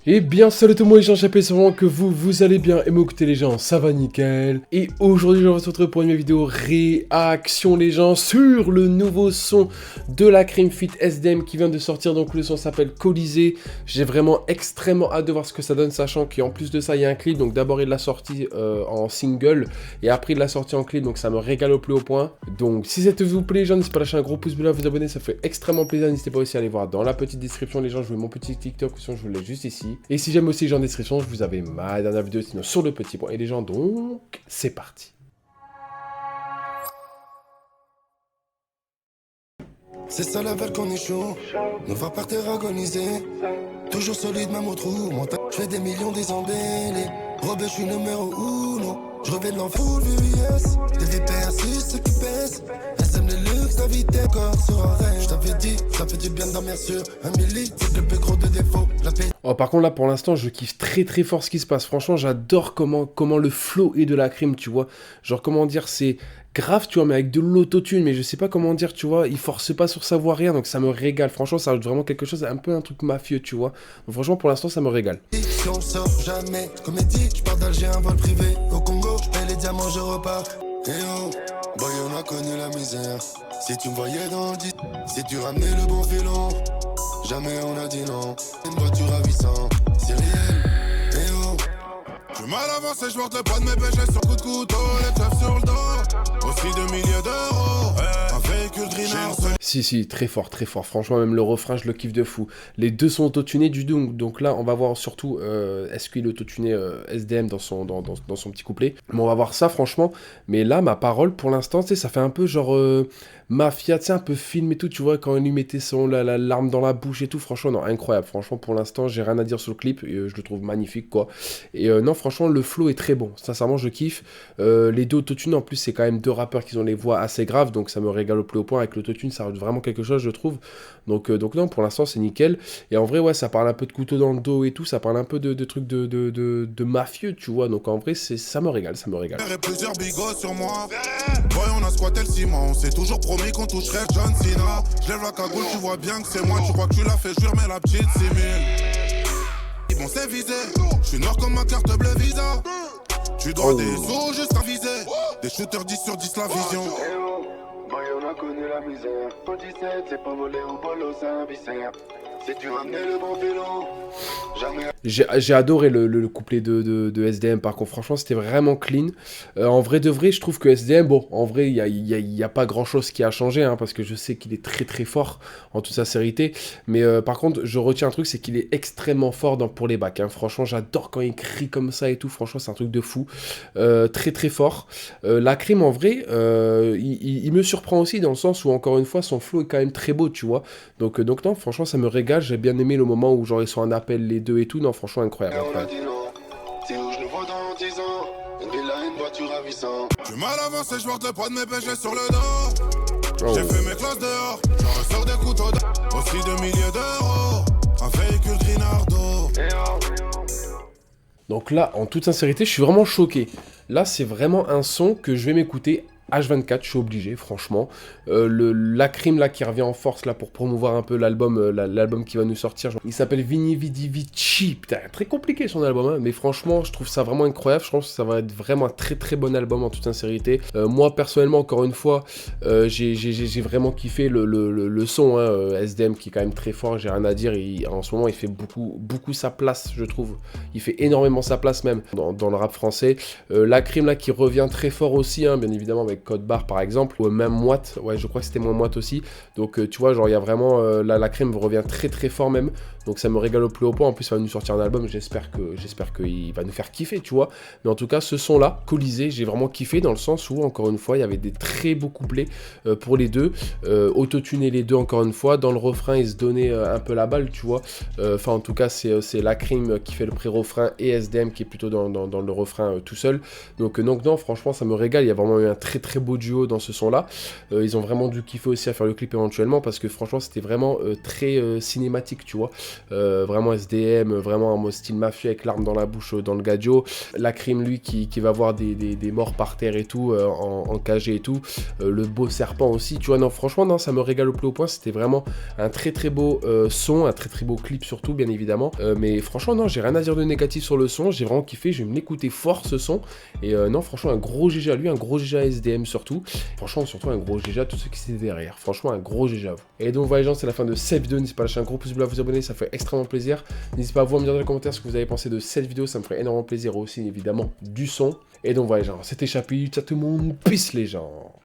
Eh bien salut tout le monde les gens, j'espère vraiment que vous allez bien et m'écoutez les gens, ça va nickel. Et aujourd'hui je vous retrouve pour une nouvelle vidéo réaction les gens sur le nouveau son de la Cream Fit SDM qui vient de sortir. Donc le son s'appelle Colisée. J'ai vraiment extrêmement hâte de voir ce que ça donne, sachant qu'en plus de ça il y a un clip. Donc d'abord il l'a sorti en single et après il l'a sorti en clip, donc ça me régale au plus haut point. Donc si cette vidéo vous plaît les gens, n'hésitez pas à lâcher un gros pouce bleu, à vous abonner, ça fait extrêmement plaisir. N'hésitez pas aussi à aller voir dans la petite description les gens, je vous mets mon petit TikTok, sinon je vous le laisse juste ici. Et si j'aime aussi les gens en description, je vous avais ma dernière vidéo sinon sur le petit point. Et les gens, donc, c'est parti. C'est ça la veille qu'on est chaud, nous va partir agoniser. Toujours solide même au trou, je fais des millions des embellés. Robert, je suis numéro 1, je reviens de l'enfoule VUS. Des VPR 6, ceux qui pèsent. SM les luxe, la vie tes corps sur arrêt. Je t'avais dit, ça fait du bien de dormir sur un milli. C'est le plus gros de défaut, la paix. Oh, par contre là pour l'instant je kiffe très fort ce qui se passe. Franchement j'adore comment le flow est de la Cream, tu vois. Genre comment dire, c'est grave tu vois, mais avec de l'autotune, mais je sais pas comment dire, tu vois, il force pas sur sa voix rien, donc ça me régale. Franchement ça ajoute vraiment quelque chose, un peu un truc mafieux, tu vois. Donc franchement pour l'instant ça me régale. Si on sort jamais, comédie, je pars d'Alger un vol privé. Au Congo, je paye les diamants, je repars. Et oh, boy on a connu la misère. Si tu me voyais dans le 10, si tu ramenais le bon filon, jamais on a dit non. Une voiture à 800, c'est réel. Et oh, j'ai mal avancé, je porte le poids de mes péchés sur coup de couteau, les teufs sur le dos, aussi 2 milliers d'euros, un véhicule greenhouse. Si, très fort, franchement même le refrain je le kiffe de fou. Les deux sont autotunés du donc là on va voir surtout est-ce qu'il est autotuné SDM dans son petit couplet. Mais on va voir ça franchement, mais là ma parole pour l'instant, tu sais, ça fait un peu genre mafia, tu sais, un peu film et tout, tu vois, quand il lui mettait l'arme dans la bouche et tout, franchement non, incroyable, franchement pour l'instant j'ai rien à dire sur le clip, je le trouve magnifique quoi. Et non franchement le flow est très bon, sincèrement je kiffe. Les deux autotunes en plus c'est quand même deux rappeurs qui ont les voix assez graves, donc ça me régale au plus haut point. Avec l'autotune ça rajoute vraiment quelque chose je trouve, donc non pour l'instant c'est nickel. Et en vrai ouais ça parle un peu de couteau dans le dos et tout, ça parle un peu de trucs de mafieux tu vois, donc en vrai ça me régale. Plusieurs bigots sur moi, boy on a squatté le ciment, on s'est toujours promis qu'on toucherait John Cena. Je lève la cagoule, tu vois bien que c'est moi, tu crois que tu l'as fait, jure mais la petite simile. Ils vont s'éviser, je suis noir comme ma carte bleue Visa. Tu dois des os juste à viser, des shooters 10 sur 10 la vision. boy on a connu la misère. 17, c'est pas volé au bolo, c'est un viscère. Si tu ramenais le bon filon, jamais. J'ai adoré le couplet de SDM, par contre franchement c'était vraiment clean. En vrai de vrai je trouve que SDM, bon en vrai il y a pas grand chose qui a changé hein, parce que je sais qu'il est très fort en toute sincérité. Mais par contre je retiens un truc, c'est qu'il est extrêmement fort pour les bacs hein. Franchement j'adore quand il crie comme ça et tout, franchement c'est un truc de fou. Très fort. La Cream en vrai il me surprend aussi dans le sens où encore une fois son flow est quand même très beau tu vois. Donc non franchement ça me régale, j'ai bien aimé le moment où genre ils sont en appel les deux et tout, non franchement incroyable. C'est où je le vois dans 10 ans. Une villa, une voiture à 800. J'ai mal avancé, je porte le poids de mes péchés sur le dos. J'ai fait mes classes dehors, j'en ressors des couteaux aussi 2 milliers d'euros, un véhicule Grinardo. Donc là en toute sincérité je suis vraiment choqué. Là c'est vraiment un son que je vais m'écouter H24, je suis obligé, franchement. La Cream là qui revient en force là pour promouvoir un peu l'album l'album qui va nous sortir. Il s'appelle Vini Vidi Vici. Putain, très compliqué son album, hein, mais franchement, je trouve ça vraiment incroyable. Je pense que ça va être vraiment un très bon album en toute sincérité. Moi personnellement, encore une fois, j'ai vraiment kiffé le son hein, SDM qui est quand même très fort. J'ai rien à dire. En ce moment, il fait beaucoup sa place, je trouve. Il fait énormément sa place même dans le rap français. La Cream là qui revient très fort aussi, hein, bien évidemment avec Code Barre par exemple, ou même Moite, ouais je crois que c'était moins Moite aussi, donc tu vois genre il y a vraiment, la Cream revient très fort même, donc ça me régale au plus haut point. En plus il va nous sortir un album, j'espère qu'il va nous faire kiffer tu vois, mais en tout cas ce son là, Colisée, j'ai vraiment kiffé dans le sens où encore une fois il y avait des très beaux couplets pour les deux, autotuner les deux encore une fois, dans le refrain ils se donnaient un peu la balle tu vois, enfin en tout cas c'est la Cream qui fait le pré-refrain et SDM qui est plutôt dans le refrain tout seul, donc non franchement ça me régale, il y a vraiment eu un très très beau duo dans ce son-là. Ils ont vraiment dû kiffer aussi à faire le clip éventuellement, parce que franchement, c'était vraiment très cinématique, tu vois. Vraiment SDM, vraiment en mode style mafia avec l'arme dans la bouche, dans le gadio. Lacrim, lui, qui va voir des morts par terre et tout, en KG et tout. Le beau serpent aussi, tu vois. Non, franchement, non, ça me régale au plus haut point. C'était vraiment un très très beau son, un très très beau clip surtout, bien évidemment. Mais franchement, non, j'ai rien à dire de négatif sur le son. J'ai vraiment kiffé. Je vais me l'écouter fort ce son. Et non, franchement, un gros GG à lui, un gros GG à SDM surtout. Franchement, surtout un gros GG à tous ceux qui étaient derrière. Franchement, un gros GG à vous. Et donc, voilà, les gens, c'est la fin de cette vidéo. N'hésitez pas à lâcher un gros pouce bleu, à vous abonner, ça fait extrêmement plaisir. N'hésitez pas à vous me dire dans les commentaires ce que vous avez pensé de cette vidéo, ça me ferait énormément plaisir aussi, évidemment, du son. Et donc, voilà, les gens, c'était Chapi, ciao tout le monde, peace les gens.